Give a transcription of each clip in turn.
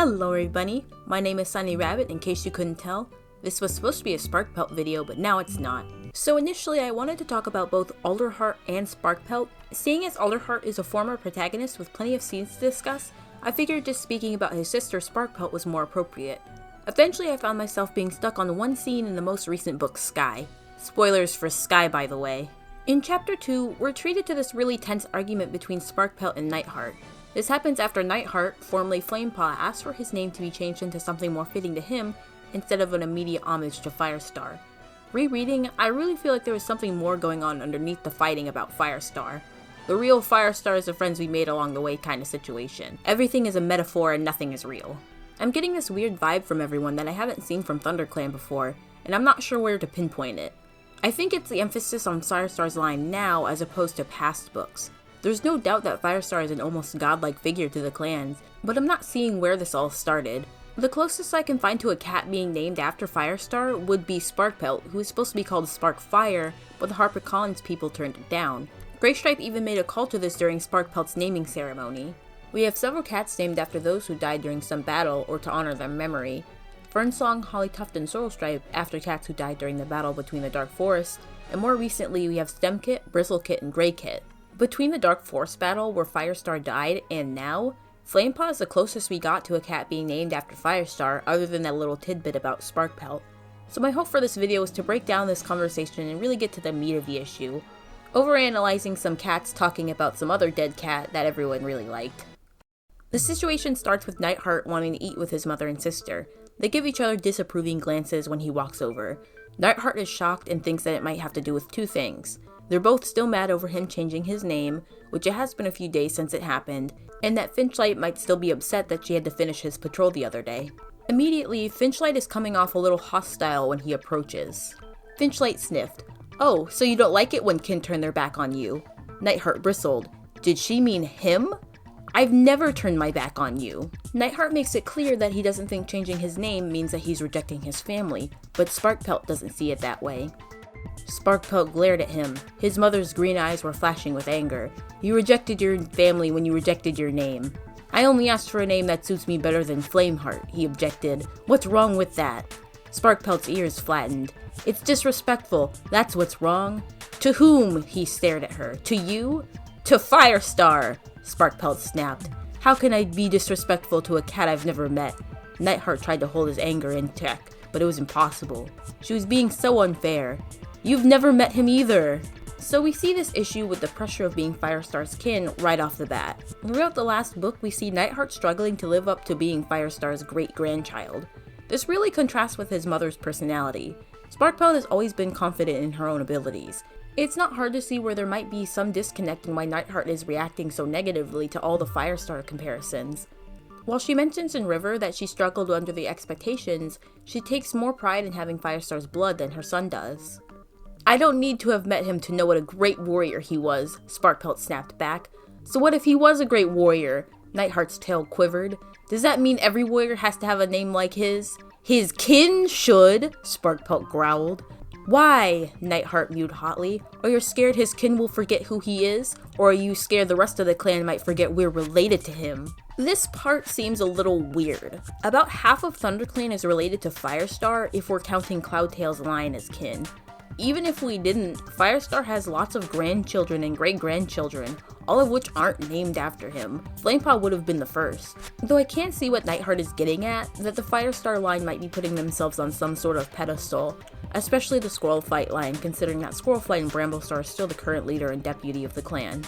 Hello everybody, my name is Sunny Rabbit in case you couldn't tell. This was supposed to be a Sparkpelt video, but now it's not. So initially I wanted to talk about both Alderheart and Sparkpelt. Seeing as Alderheart is a former protagonist with plenty of scenes to discuss, I figured just speaking about his sister Sparkpelt was more appropriate. Eventually I found myself being stuck on one scene in the most recent book, Sky. Spoilers for Sky, by the way. In chapter 2, we're treated to this really tense argument between Sparkpelt and Nightheart. This happens after Nightheart, formerly Flamepaw, asks for his name to be changed into something more fitting to him instead of an immediate homage to Firestar. Rereading, I really feel like there was something more going on underneath the fighting about Firestar. The real Firestar is the friends we made along the way kind of situation. Everything is a metaphor and nothing is real. I'm getting this weird vibe from everyone that I haven't seen from ThunderClan before, and I'm not sure where to pinpoint it. I think it's the emphasis on Firestar's line now as opposed to past books. There's no doubt that Firestar is an almost godlike figure to the clans, but I'm not seeing where this all started. The closest I can find to a cat being named after Firestar would be Sparkpelt, who is supposed to be called Sparkfire, but the HarperCollins people turned it down. Greystripe even made a call to this during Sparkpelt's naming ceremony. We have several cats named after those who died during some battle or to honor their memory. Fernsong, Hollytuft, and Sorrelstripe after cats who died during the battle between the Dark Forest, and more recently we have Stemkit, Bristlekit, and Greykit. Between the Dark Forest battle where Firestar died and now, Flamepaw is the closest we got to a cat being named after Firestar other than that little tidbit about Sparkpelt. So my hope for this video is to break down this conversation and really get to the meat of the issue, overanalyzing some cats talking about some other dead cat that everyone really liked. The situation starts with Nightheart wanting to eat with his mother and sister. They give each other disapproving glances when he walks over. Nightheart is shocked and thinks that it might have to do with two things. They're both still mad over him changing his name, which it has been a few days since it happened, and that Finchlight might still be upset that she had to finish his patrol the other day. Immediately, Finchlight is coming off a little hostile when he approaches. Finchlight sniffed. "Oh, so you don't like it when kin turn their back on you?" Nightheart bristled. "Did she mean him? I've never turned my back on you." Nightheart makes it clear that he doesn't think changing his name means that he's rejecting his family, but Sparkpelt doesn't see it that way. Sparkpelt glared at him. His mother's green eyes were flashing with anger. "You rejected your family when you rejected your name." "I only asked for a name that suits me better than Flameheart," he objected. "What's wrong with that?" Sparkpelt's ears flattened. "It's disrespectful, that's what's wrong." "To whom?" He stared at her. "To you?" "To Firestar!" Sparkpelt snapped. "How can I be disrespectful to a cat I've never met?" Nightheart tried to hold his anger in check, but it was impossible. She was being so unfair. "You've never met him either." So we see this issue with the pressure of being Firestar's kin right off the bat. Throughout the last book, we see Nightheart struggling to live up to being Firestar's great-grandchild. This really contrasts with his mother's personality. Sparkpelt has always been confident in her own abilities. It's not hard to see where there might be some disconnect in why Nightheart is reacting so negatively to all the Firestar comparisons. While she mentions in River that she struggled under the expectations, she takes more pride in having Firestar's blood than her son does. "I don't need to have met him to know what a great warrior he was," Sparkpelt snapped back. "So what if he was a great warrior?" Nightheart's tail quivered. "Does that mean every warrior has to have a name like his?" "His kin should," Sparkpelt growled. "Why?" Nightheart mewed hotly. "Are you scared his kin will forget who he is? Or are you scared the rest of the clan might forget we're related to him?" This part seems a little weird. About half of ThunderClan is related to Firestar if we're counting Cloudtail's line as kin. Even if we didn't, Firestar has lots of grandchildren and great-grandchildren, all of which aren't named after him. Flamepaw would have been the first. Though I can't see what Nightheart is getting at, that the Firestar line might be putting themselves on some sort of pedestal, especially the Squirrelflight line, considering that Squirrelflight and Bramblestar are still the current leader and deputy of the clan.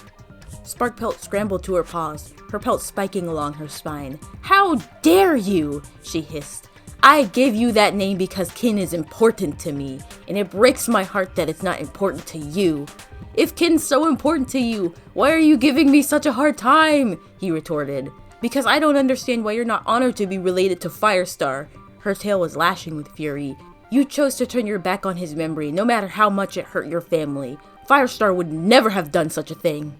Sparkpelt scrambled to her paws, her pelt spiking along her spine. "How dare you!" she hissed. "I gave you that name because kin is important to me, and it breaks my heart that it's not important to you." "If kin's so important to you, why are you giving me such a hard time?" he retorted. "Because I don't understand why you're not honored to be related to Firestar." Her tail was lashing with fury. "You chose to turn your back on his memory, no matter how much it hurt your family. Firestar would never have done such a thing."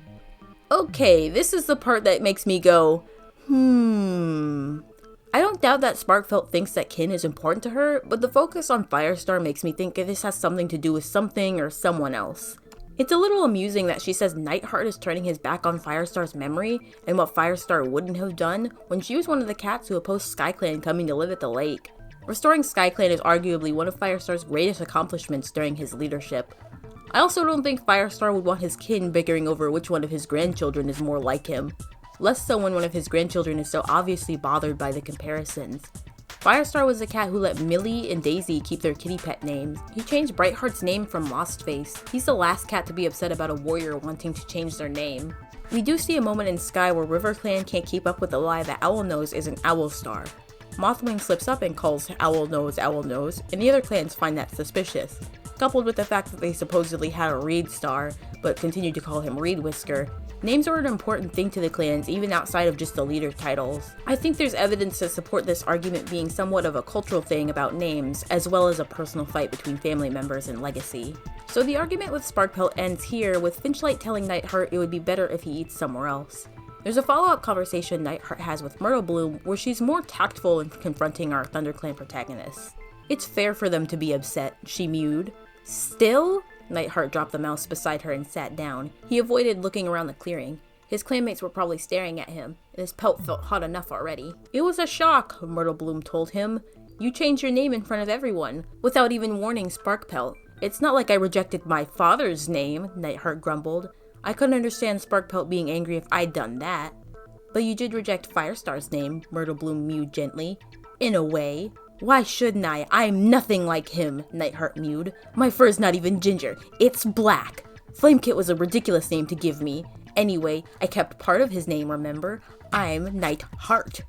Okay, this is the part that makes me go, I don't doubt that Sparkpelt thinks that kin is important to her, but the focus on Firestar makes me think this has something to do with something or someone else. It's a little amusing that she says Nightheart is turning his back on Firestar's memory and what Firestar wouldn't have done when she was one of the cats who opposed SkyClan coming to live at the lake. Restoring SkyClan is arguably one of Firestar's greatest accomplishments during his leadership. I also don't think Firestar would want his kin bickering over which one of his grandchildren is more like him. Less so when one of his grandchildren is so obviously bothered by the comparisons. Firestar was the cat who let Millie and Daisy keep their kitty pet names. He changed Brightheart's name from Lostface. He's the last cat to be upset about a warrior wanting to change their name. We do see a moment in Sky where RiverClan can't keep up with the lie that Owlnose is an owl star. Mothwing slips up and calls Owlnose, and the other clans find that suspicious. Coupled with the fact that they supposedly had a Reed star, but continued to call him Reed Whisker, names are an important thing to the clans even outside of just the leader titles. I think there's evidence to support this argument being somewhat of a cultural thing about names, as well as a personal fight between family members and legacy. So the argument with Sparkpelt ends here, with Finchlight telling Nightheart it would be better if he eats somewhere else. There's a follow-up conversation Nightheart has with Myrtle Bloom where she's more tactful in confronting our ThunderClan protagonists. "It's fair for them to be upset," she mewed. "Still?" Nightheart dropped the mouse beside her and sat down. He avoided looking around the clearing. His clanmates were probably staring at him, and his pelt felt hot enough already. "It was a shock," Myrtle Bloom told him. "You changed your name in front of everyone, without even warning Sparkpelt." "It's not like I rejected my father's name," Nightheart grumbled. "I couldn't understand Sparkpelt being angry if I'd done that." "But you did reject Firestar's name," Myrtle Bloom mewed gently. "In a way." "Why shouldn't I? I'm nothing like him," Nightheart mewed. "My fur's not even ginger, it's black. Flamekit was a ridiculous name to give me. Anyway, I kept part of his name, remember? I'm Nightheart."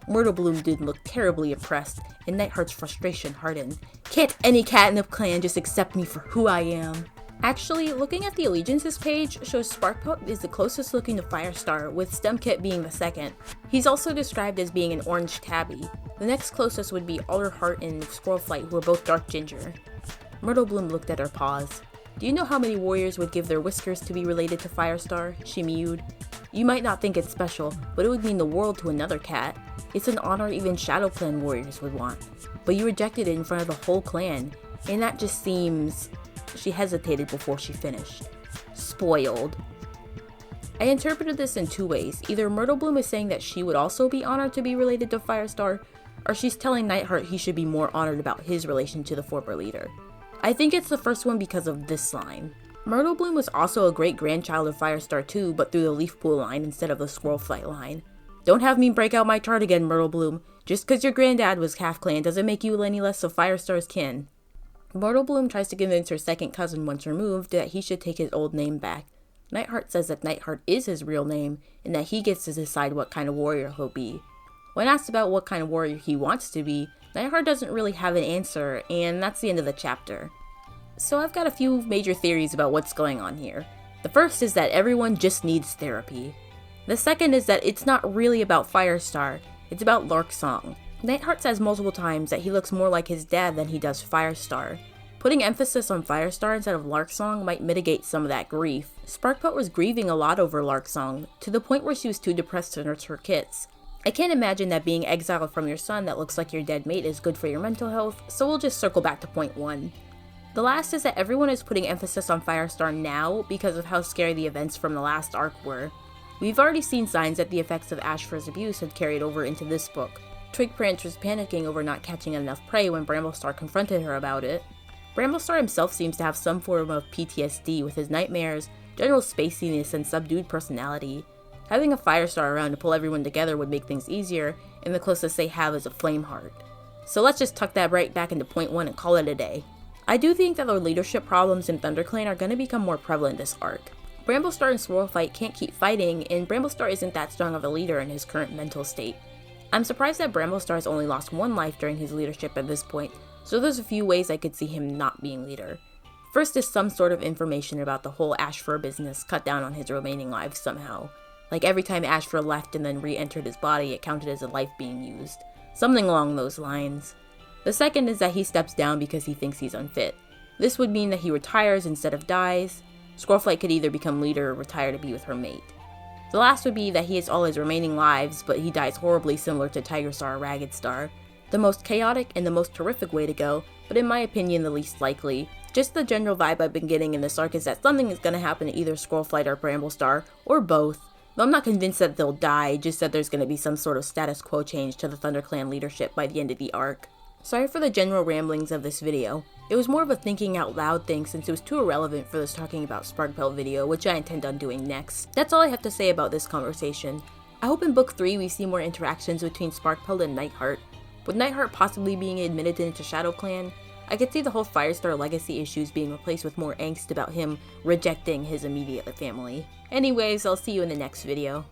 Myrtle Bloom didn't look terribly impressed, and Nightheart's frustration hardened. "Can't any cat in the clan just accept me for who I am?" Actually, looking at the allegiances page shows Sparkpelt is the closest looking to Firestar, with Stemkit being the second. He's also described as being an orange tabby. The next closest would be Alderheart and Squirrelflight, who are both dark ginger. Myrtle Bloom looked at her paws. "Do you know how many warriors would give their whiskers to be related to Firestar?" she mewed. "You might not think it's special, but it would mean the world to another cat. It's an honor even Shadow Clan warriors would want. But you rejected it in front of the whole clan, and that just seems..." She hesitated before she finished. "Spoiled." I interpreted this in two ways. Either Myrtle Bloom is saying that she would also be honored to be related to Firestar, or she's telling Nightheart he should be more honored about his relation to the former leader. I think it's the first one because of this line. Myrtle Bloom was also a great-grandchild of Firestar too, but through the Leafpool line instead of the Squirrelflight line. "Don't have me break out my chart again, Myrtle Bloom. Just cause your granddad was half-clan doesn't make you any less of Firestar's kin." Myrtle Bloom tries to convince her second cousin once removed that he should take his old name back. Nightheart says that Nightheart is his real name, and that he gets to decide what kind of warrior he'll be. When asked about what kind of warrior he wants to be, Nightheart doesn't really have an answer, and that's the end of the chapter. So I've got a few major theories about what's going on here. The first is that everyone just needs therapy. The second is that it's not really about Firestar, it's about Larksong. Nightheart says multiple times that he looks more like his dad than he does Firestar. Putting emphasis on Firestar instead of Larksong might mitigate some of that grief. Sparkpelt was grieving a lot over Larksong, to the point where she was too depressed to nurse her kits. I can't imagine that being exiled from your son that looks like your dead mate is good for your mental health, so we'll just circle back to point one. The last is that everyone is putting emphasis on Firestar now because of how scary the events from the last arc were. We've already seen signs that the effects of Ashfur's abuse had carried over into this book. Twigpranch was panicking over not catching enough prey when Bramblestar confronted her about it. Bramblestar himself seems to have some form of PTSD with his nightmares, general spaciness, and subdued personality. Having a Firestar around to pull everyone together would make things easier, and the closest they have is a Flameheart. So let's just tuck that right back into point one and call it a day. I do think that the leadership problems in ThunderClan are going to become more prevalent this arc. Bramblestar and Swirlfight can't keep fighting, and Bramblestar isn't that strong of a leader in his current mental state. I'm surprised that Bramblestar has only lost one life during his leadership at this point, so there's a few ways I could see him not being leader. First is some sort of information about the whole Ashfur business cut down on his remaining lives somehow. Like every time Ashfur left and then re-entered his body, it counted as a life being used. Something along those lines. The second is that he steps down because he thinks he's unfit. This would mean that he retires instead of dies. Squirrelflight could either become leader or retire to be with her mate. The last would be that he has all his remaining lives, but he dies horribly similar to Tigerstar or Ragged Star. The most chaotic and the most terrific way to go, but in my opinion the least likely. Just the general vibe I've been getting in this arc is that something is going to happen to either Squirrelflight or Bramblestar, or both. Though I'm not convinced that they'll die, just that there's going to be some sort of status quo change to the ThunderClan leadership by the end of the arc. Sorry for the general ramblings of this video. It was more of a thinking out loud thing since it was too irrelevant for this talking about Sparkpelt video, which I intend on doing next. That's all I have to say about this conversation. I hope in book 3 we see more interactions between Sparkpelt and Nightheart. With Nightheart possibly being admitted into ShadowClan, I could see the whole Firestar legacy issues being replaced with more angst about him rejecting his immediate family. Anyways, I'll see you in the next video.